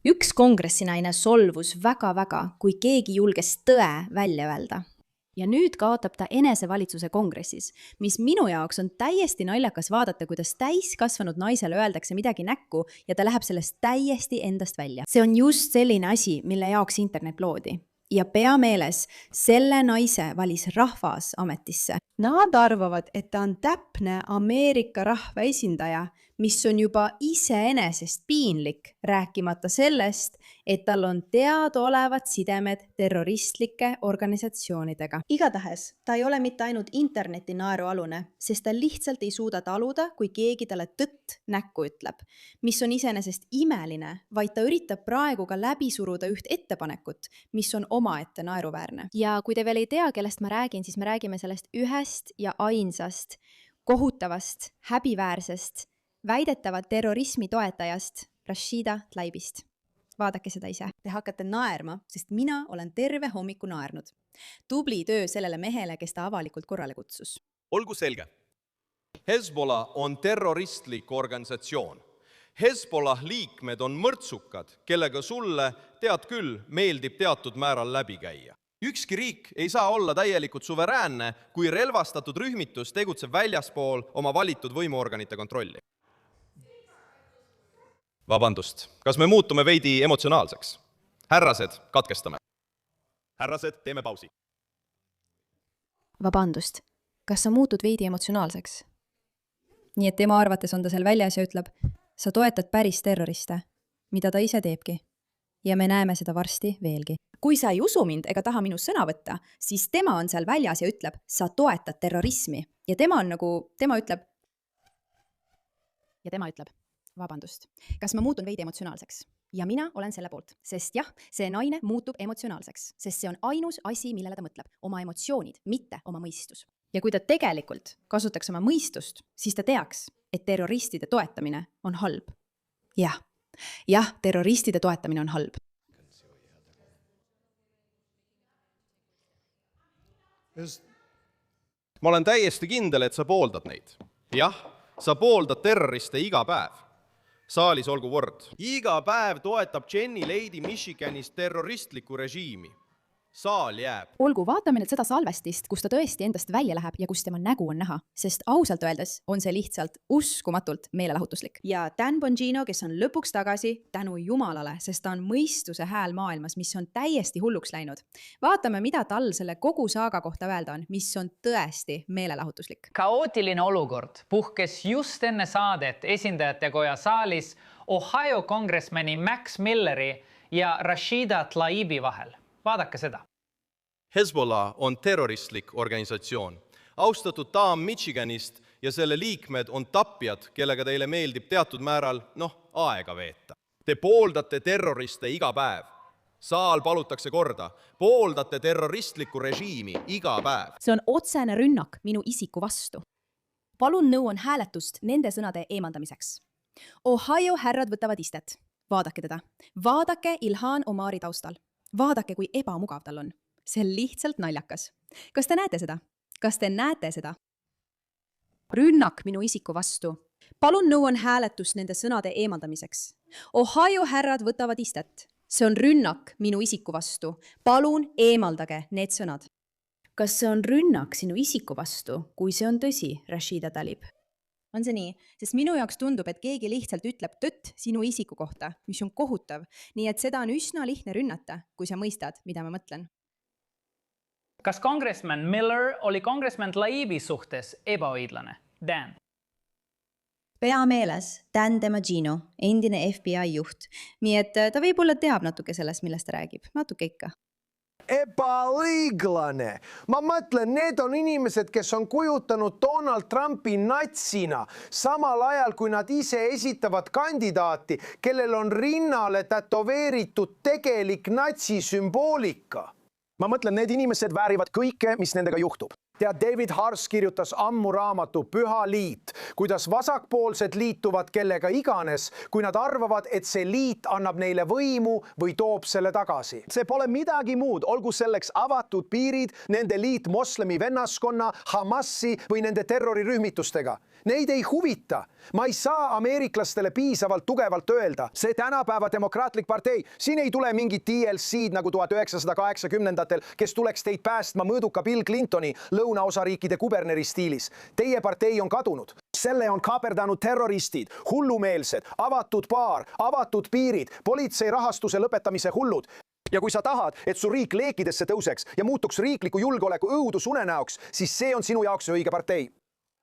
Üks kongressinaine solvus väga-väga, kui keegi julges tõe välja öelda. Ja nüüd kaotab ta enesevalitsuse kongressis, mis minu jaoks on täiesti naljakas vaadata, kuidas täiskasvanud naisele öeldakse midagi näkku ja ta läheb sellest täiesti endast välja. See on just selline asi, mille jaoks internet loodi. Ja pea meeles, selle naise valis rahvas ametisse. Nad arvavad, et ta on täpne Ameerika rahva esindaja, mis on juba iseenesest piinlik, rääkimata sellest, et tal on teadaolevad sidemed terroristlike organisatsioonidega. Igatahes, ta ei ole mitte ainult interneti naerualune, sest ta lihtsalt ei suuda taluda, kui keegi talle tõtt näkku ütleb, mis on iseenesest imeline, vaid ta üritab praegu ka läbi suruda üht ettepanekut, mis on omaette naeruväärne. Ja kui te veel ei tea, kellest ma räägin, siis me räägime sellest ühest ja ainsast, kohutavast, häbiväärsest, väidetava terrorismi toetajast Rashida Tlaibist. Vaadake seda ise. Te hakkate naerma, sest mina olen terve hommiku naernud. Tubli töö sellele mehele, kes ta avalikult korrale kutsus. Olgu selge. Hezbollah on terroristlik organisatsioon. Hezbollah liikmed on mõrtsukad, kellega sulle, tead küll, meeldib teatud määral läbi käia. Ükski riik ei saa olla täielikult suveräänne, kui relvastatud rühmitus tegutseb väljaspool oma valitud võimuorganite kontrolli. Vabandust, kas me muutume veidi emotsionaalseks? Härrased, katkestame. Härrased, teeme pausi. Vabandust, kas sa muutud veidi emotsionaalseks? Nii et tema arvates on ta seal väljas ja ütleb, sa toetad päris terroriste, mida ta ise teebki. Ja me näeme seda varsti veelgi. Kui sa ei usu mind ega taha minu sõna võtta, siis tema on seal väljas ja ütleb, sa toetad terrorismi. Ja tema ütleb, vabandust, kas ma muutun veidi emotsionaalseks? Ja mina olen selle poolt, sest jah, see naine muutub emotsionaalseks, sest see on ainus asi, millele ta mõtleb, oma emotsioonid, mitte oma mõistus. Ja kui ta tegelikult kasutaks oma mõistust, siis ta teaks, et terroristide toetamine on halb. Jah, terroristide toetamine on halb. Ma olen täiesti kindel, et sa pooldad neid. Jah, sa pooldad terroriste iga päev. Saalis olgu kord. Iga päev toetab Jenny Lady Michiganis terroristlikku režiimi. Saal jääb. Olgu, vaatame nüüd seda salvestist, kus ta tõesti endast välja läheb ja kus tema nägu on näha, sest ausalt öeldes on see lihtsalt uskumatult meelelahutuslik. Ja Dan Bongino, kes on lõpuks tagasi tänu Jumalale, sest ta on mõistuse hääl maailmas, mis on täiesti hulluks läinud. Vaatame, mida tal selle kogu saaga kohta öelda on, mis on tõesti meelelahutuslik. Kaootiline olukord puhkes just enne saadet esindajatekoja saalis Ohio kongressmani Max Milleri ja Rashida Tlaibi vahel. Vaadake seda. Hezbollah on terroristlik organisatsioon. Austatud daam Michiganist ja selle liikmed on tapjad, kellega teile meeldib teatud määral, aega veeta. Te pooldate terroriste iga päev. Saal palutakse korda. Pooldate terroristlikku režiimi iga päev. See on otsene rünnak minu isiku vastu. Palun nõuan hääletust nende sõnade eemaldamiseks. Ohio härrad võtavad istet. Vaadake teda. Vaadake Ilhan Omari taustal. Vaadake, kui ebamugav tal on. See on lihtsalt naljakas. Kas te näete seda? Kas te näete seda? Rünnak minu isiku vastu. Palun nõuan hääletust nende sõnade eemaldamiseks. Ohio härrad võtavad istet. See on rünnak minu isiku vastu. Palun eemaldage need sõnad. Kas see on rünnak sinu isiku vastu, kui see on tõsi, Rashida Tlaib? On see nii? Sest minu jaoks tundub, et keegi lihtsalt ütleb tõtt sinu isiku kohta, mis on kohutav. Nii et seda on üsna lihtne rünnata, kui sa mõistad, mida ma mõtlen. Kas kongressman Miller oli kongressman Tlaibi suhtes ebaõiglane? Dan. Pea meeles Dan DeMagino, endine FBI juht. Nii et ta võib-olla teab natuke sellest, millest ta räägib. Natuke ikka. Ebaõiglane. Ma mõtlen, need on inimesed, kes on kujutanud Donald Trumpi natsina, samal ajal kui nad ise esitavad kandidaati, kellel on rinnale tätoveeritud tegelik natsisümboolika. Ma mõtlen, need inimesed väärivad kõike, mis nendega juhtub. Tead, David Hars kirjutas ammu raamatu Püha liit, kuidas vasakpoolsed liituvad kellega iganes, kui nad arvavad, et see liit annab neile võimu või toob selle tagasi. See pole midagi muud, olgu selleks avatud piirid, nende liit moslemi vennaskonna, Hamasi või nende terrorirühmitustega. Neid ei huvita. Ma ei saa ameeriklastele piisavalt tugevalt öelda. See tänapäeva demokraatlik partei, siin ei tule mingit TLC-d nagu 1980-ndatel, kes tuleks teid päästma mõõduka Bill Clintoni lõunaosariikide kuberneri stiilis. Teie partei on kadunud. Selle on kaaperdanud terroristid, hullumeelsed, avatud baar, avatud piirid, politsei rahastuse lõpetamise hullud. Ja kui sa tahad, et su riik leekidesse tõuseks ja muutuks riikliku julgeoleku õudusunenäoks, siis see on sinu jaoks õige partei.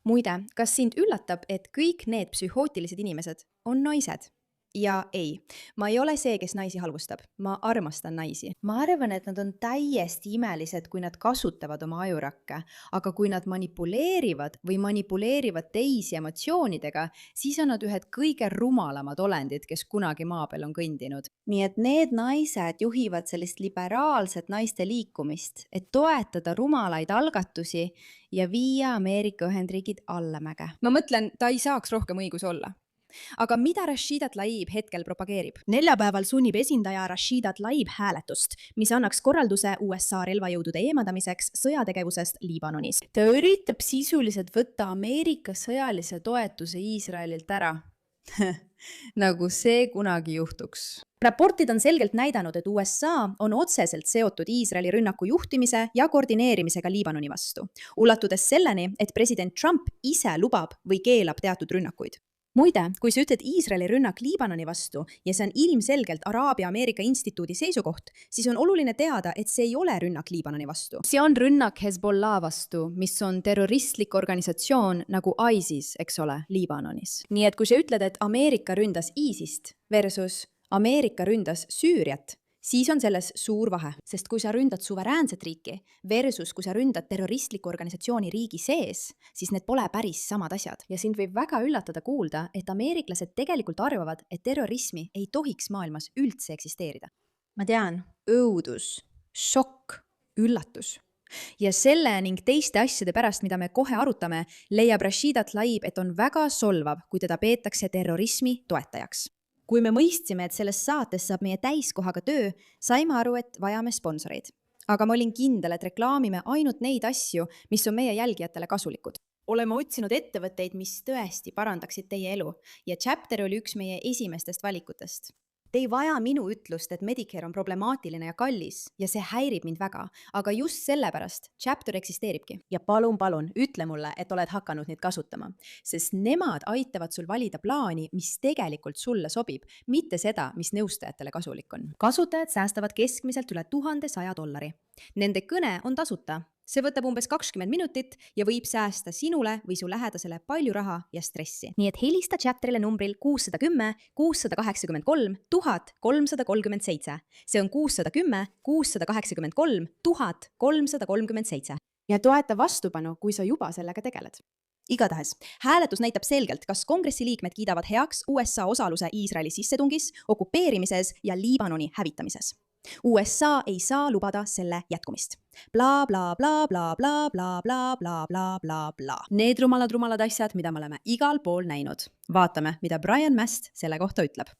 Muide, kas sind üllatab, et kõik need psühhootilised inimesed on naised? Ja ei, ma ei ole see, kes naisi halvustab. Ma armastan naisi. Ma arvan, et nad on täiesti imelised, kui nad kasutavad oma ajurakke, aga kui nad manipuleerivad teisi emotsioonidega, siis on nad ühed kõige rumalamad olendid, kes kunagi maa peal on kõndinud. Nii et need naised juhivad sellist liberaalset naiste liikumist, et toetada rumalaid algatusi ja viia Ameerika Ühendriigid allamäge. Ma mõtlen, ta ei saaks rohkem õigus olla. Aga mida Rashida Tlaib hetkel propageerib? Neljapäeval sunnib esindaja Rashida Tlaib hääletust, mis annaks korralduse USA relvajõudude eemaldamiseks sõjategevusest Liibanonis. Ta üritab sisuliselt võtta Ameerika sõjalise toetuse Iisraelilt ära. Nagu see kunagi juhtuks. Raportid on selgelt näidanud, et USA on otseselt seotud Iisraeli rünnaku juhtimise ja koordineerimisega Liibanoni vastu, ulatudes selleni, et president Trump ise lubab või keelab teatud rünnakuid. Muide, kui sa ütled Iisraeli rünnak Liibanoni vastu ja see on ilmselgelt Araabia Ameerika Instituudi seisukoht, siis on oluline teada, et see ei ole rünnak Liibanoni vastu. See on rünnak Hezbollah vastu, mis on terroristlik organisatsioon nagu ISIS, eks ole, Liibanonis. Nii et kui sa ütled, et Ameerika ründas ISISt versus Ameerika ründas Süüriat, siis on selles suur vahe, sest kui sa ründad suveräänset riiki versus kui sa ründad terroristliku organisatsiooni riigi sees, siis need pole päris samad asjad. Ja sind võib väga üllatada kuulda, et ameeriklased tegelikult arvavad, et terrorismi ei tohiks maailmas üldse eksisteerida. Ma tean, õudus, šokk, üllatus. Ja selle ning teiste asjade pärast, mida me kohe arutame, leiab Rashida Tlaib, et on väga solvav, kui teda peetakse terrorismi toetajaks. Kui me mõistsime, et selles saates saab meie täiskohaga töö, saime aru, et vajame sponsoreid. Aga ma olin kindel, et reklaamime ainult neid asju, mis on meie jälgijatele kasulikud. Oleme otsinud ettevõtteid, mis tõesti parandaksid teie elu ja Chapter oli üks meie esimestest valikutest. Te ei vaja minu ütlust, et Medicare on problemaatiline ja kallis ja see häirib mind väga, aga just sellepärast Chapter eksisteeribki. Ja palun, ütle mulle, et oled hakanud neid kasutama, sest nemad aitavad sul valida plaani, mis tegelikult sulle sobib, mitte seda, mis nõustajatele kasulik on. Kasutajad säästavad keskmiselt üle $1100. Nende kõne on tasuta. See võtab umbes 20 minutit ja võib säästa sinule või su lähedasele palju raha ja stressi. Nii et helista Chapterile numbril 610 683 1337. See on 610 683 1337. Ja toeta vastupanu, kui sa juba sellega tegeled. Igatahes, hääletus näitab selgelt, kas kongressi liikmed kiidavad heaks USA osaluse Iisraeli sissetungis, okupeerimises ja Liibanoni hävitamises. USA ei saa lubada selle jätkumist. Bla, bla, bla, bla, bla, bla, bla, bla, bla, bla, bla. Need rumalad asjad, mida me oleme igal pool näinud. Vaatame, mida Brian Mast selle kohta ütleb.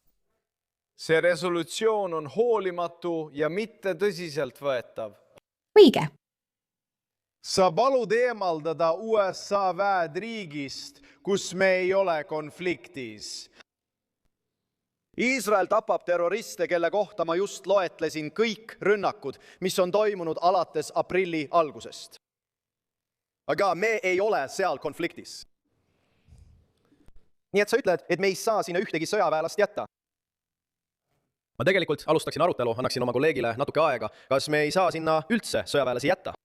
See resolutsioon on hoolimatu ja mitte tõsiselt võetav. Õige. Sa palud eemaldada USA väed riigist, kus me ei ole konfliktis. Iisrael tapab terroriste, kelle kohta ma just loetlesin kõik rünnakud, mis on toimunud alates aprilli algusest. Aga me ei ole seal konfliktis. Nii et sa ütled, et me ei saa sinna ühtegi sõjaväelast jätta. Ma tegelikult alustaksin arutelu, annaksin oma kolleegile natuke aega, kas me ei saa sinna üldse sõjaväelasi jätta.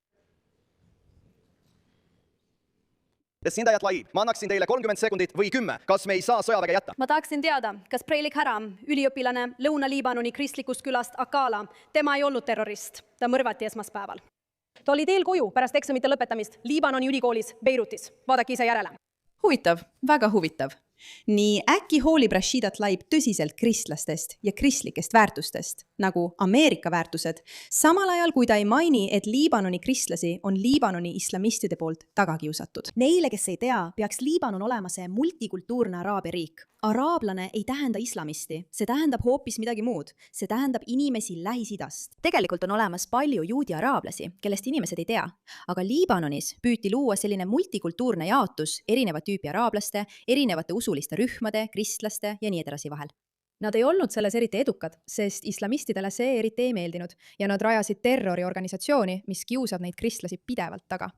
Esindajad Tlaib, ma annaksin teile 30 sekundit või 10, kas me ei saa sõjaväge jätta? Ma tahaksin teada, kas Preilik Haram, üliõpilane Lõuna-Liibanoni kristlikust külast Akala, tema ei olnud terrorist, ta mõrvati esmaspäeval. Ta oli teel koju pärast eksamite lõpetamist Liibanoni ülikoolis Beirutis. Vaadake ise järele. Huvitav, väga huvitav. Nii äkki hoolib Rashida Tlaib tõsiselt kristlastest ja kristlikest väärtustest, nagu Ameerika väärtused, samal ajal kui ta ei maini, et Liibanoni kristlasi on Liibanoni islamistide poolt tagakiusatud. Neile, kes ei tea, peaks Liibanon olema see multikultuurne araabia riik. Araablane ei tähenda islamisti, see tähendab hoopis midagi muud. See tähendab inimesi Lähis-Idast. Tegelikult on olemas palju juudi araablasi, kellest inimesed ei tea. Aga Liibanonis püüti luua selline multikultuurne jaotus erineva tüüpi araablaste, erinevate usuliste rühmade, kristlaste ja nii edasi vahel. Nad ei olnud selles eriti edukad, sest islamistidele see eriti ei meeldinud ja nad rajasid terroriorganisatsiooni, mis kiusab neid kristlasi pidevalt taga.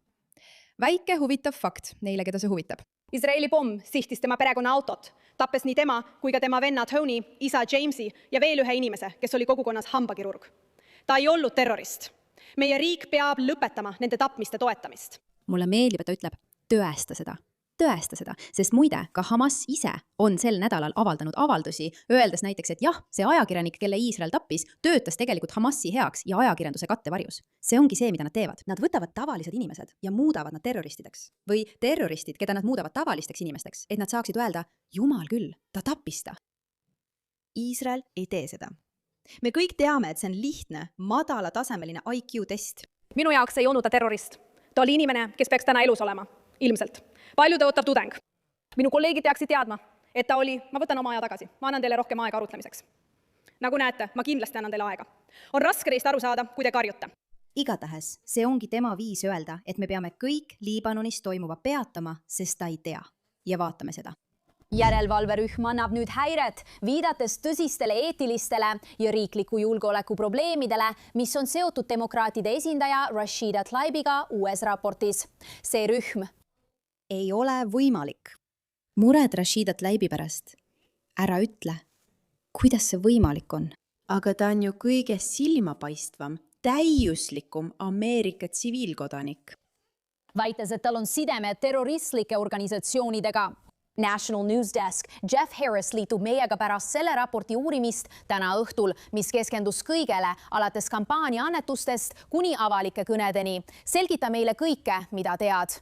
Väike huvitav fakt neile, keda see huvitab. Iisraeli pomm sihtis tema perekonna autot, tappes nii tema kui ka tema venna Tony, isa Jamesi ja veel ühe inimese, kes oli kogukonnas hambakirurg. Ta ei olnud terrorist. Meie riik peab lõpetama nende tapmiste toetamist. Mulle meeldib, et ta ütleb, tõesta seda, sest muide, ka Hamas ise on sel nädalal avaldanud avaldusi, öeldes näiteks, et jah, see ajakirjanik, kelle Iisrael tappis, töötas tegelikult Hamasi heaks ja ajakirjanduse kattevarjus. See ongi see, mida nad teevad. Nad võtavad tavalised inimesed ja muudavad nad terroristideks. Või terroristid, keda nad muudavad tavalisteks inimesteks, et nad saaksid öelda, jumal küll, ta tappis ta. Iisrael ei tee seda. Me kõik teame, et see on lihtne, madalatasemeline IQ-test. Minu jaoks ei olnud ta terrorist. Ta oli inimene, kes peaks täna elus olema. Ilmselt. Palju tõotav tudeng. Minu kolleegid peaksid teadma, et ta oli, ma võtan oma aja tagasi, ma annan teile rohkem aega arutlemiseks. Nagu näete, ma kindlasti annan teile aega. On raske teist aru saada, kui te karjute. Igatahes, see ongi tema viis öelda, et me peame kõik Liibanonis toimuva peatama, sest ta ei tea. Ja vaatame seda. Järelevalverühm annab nüüd häiret, viidates tõsistele eetilistele ja riikliku julgeoleku probleemidele, mis on seotud demokraatide esindaja Rashida Tlaibiga uues raportis. See rühm ei ole võimalik. Mured Rashida Tlaibi pärast. Ära ütle, kuidas see võimalik on. Aga ta on ju kõige silmapaistvam, täiuslikum Ameerika tsiviilkodanik. Väites, et tal on sidemed terroristlike organisatsioonidega. National News Desk Jeff Harris liitub meiega pärast selle raporti uurimist täna õhtul, mis keskendus kõigele alates kampaania annetustest kuni avalike kõnedeni. Selgita meile kõike, mida tead.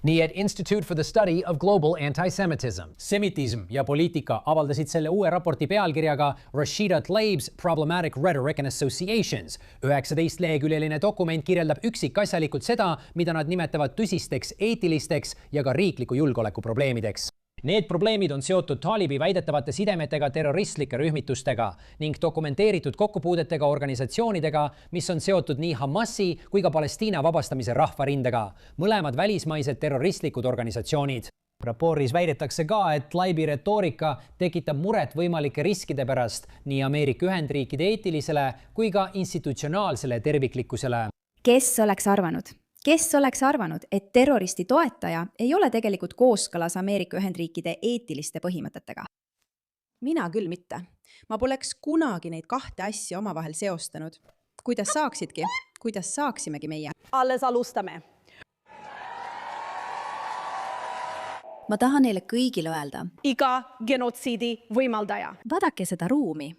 Nii et Institute for the Study of Global Antisemitism. Semitism ja poliitika avaldasid selle uue raporti pealkirjaga Rashida Tlaib's Problematic Rhetoric and Associations. 19-leheküljeline dokument kirjeldab üksikasjalikult seda, mida nad nimetavad tõsisteks, eetilisteks ja ka riikliku julgeoleku probleemideks. Need probleemid on seotud Talibi väidetavate sidemetega terroristlike rühmitustega ning dokumenteeritud kokkupuudetega organisatsioonidega, mis on seotud nii Hamasi kui ka Palestiina vabastamise rahvarindega, mõlemad välismaised terroristlikud organisatsioonid. Raportis väidetakse ka, et Tlaibi retoorika tekitab muret võimalike riskide pärast nii Ameerika Ühendriikide eetilisele kui ka institutsionaalsele terviklikkusele. Kes oleks arvanud, et terroristi toetaja ei ole tegelikult kooskõlas Ameerika Ühendriikide eetiliste põhimõtetega? Mina küll mitte. Ma poleks kunagi neid kahte asja omavahel seostanud. Kuidas saaksimegi meie? Alles alustame. Ma tahan neile kõigile öelda. Iga genotsiidi võimaldaja. Vaadake seda ruumi.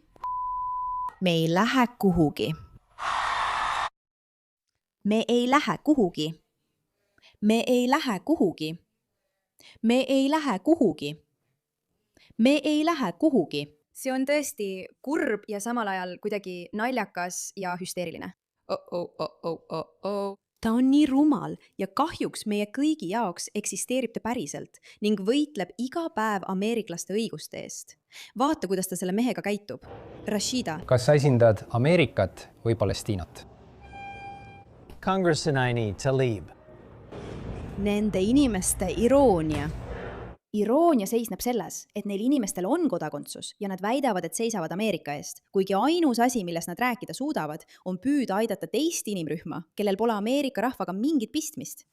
Me ei lähe kuhugi. Me ei lähe kuhugi. Me ei lähe kuhugi. Me ei lähe kuhugi. Me ei lähe kuhugi. See on tõesti kurb ja samal ajal kuidagi naljakas ja hüsteeriline. Ta on nii rumal ja kahjuks meie kõigi jaoks eksisteerib ta päriselt ning võitleb iga päev ameeriklaste õiguste eest. Vaata, kuidas ta selle mehega käitub. Rashida. Kas sa esindad Ameerikat või Palestiinat? Congress and I need Tlaib. Nende inimeste iroonia. Iroonia seisneb selles, et neil inimestel on kodakondsus ja nad väidavad, et seisavad Ameerika eest, kuigi ainus asi, millest nad rääkida suudavad, on püüda aidata teist inimrühma, kellel pole Ameerika rahvaga mingit pistmist.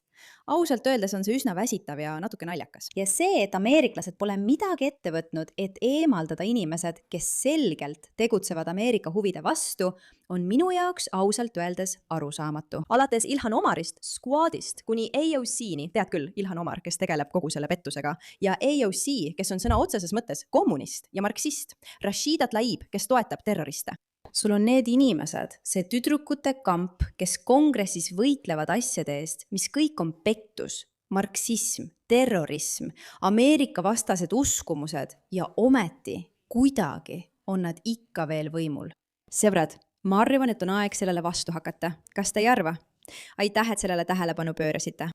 Ausalt öeldes on see üsna väsitav ja natuke naljakas. Ja see, et ameeriklased pole midagi ette võtnud, et eemaldada inimesed, kes selgelt tegutsevad Ameerika huvide vastu, on minu jaoks ausalt öeldes arusaamatu. Alates Ilhan Omarist, Squadist kuni AOC-ni, tead küll, Ilhan Omar, kes tegeleb kogu selle pettusega, ja AOC, kes on sõna otseses mõttes kommunist ja marksist, Rashida Tlaib, kes toetab terroriste. Sul on need inimesed, see tüdrukute kamp, kes kongressis võitlevad asjade eest, mis kõik on pettus, marksism, terrorism, Ameerika vastased uskumused ja ometi kuidagi on nad ikka veel võimul. Sõbrad, ma arvan, et on aeg sellele vastu hakata. Kas te ei arva? Aitäh, et sellele tähelepanu pöörasite.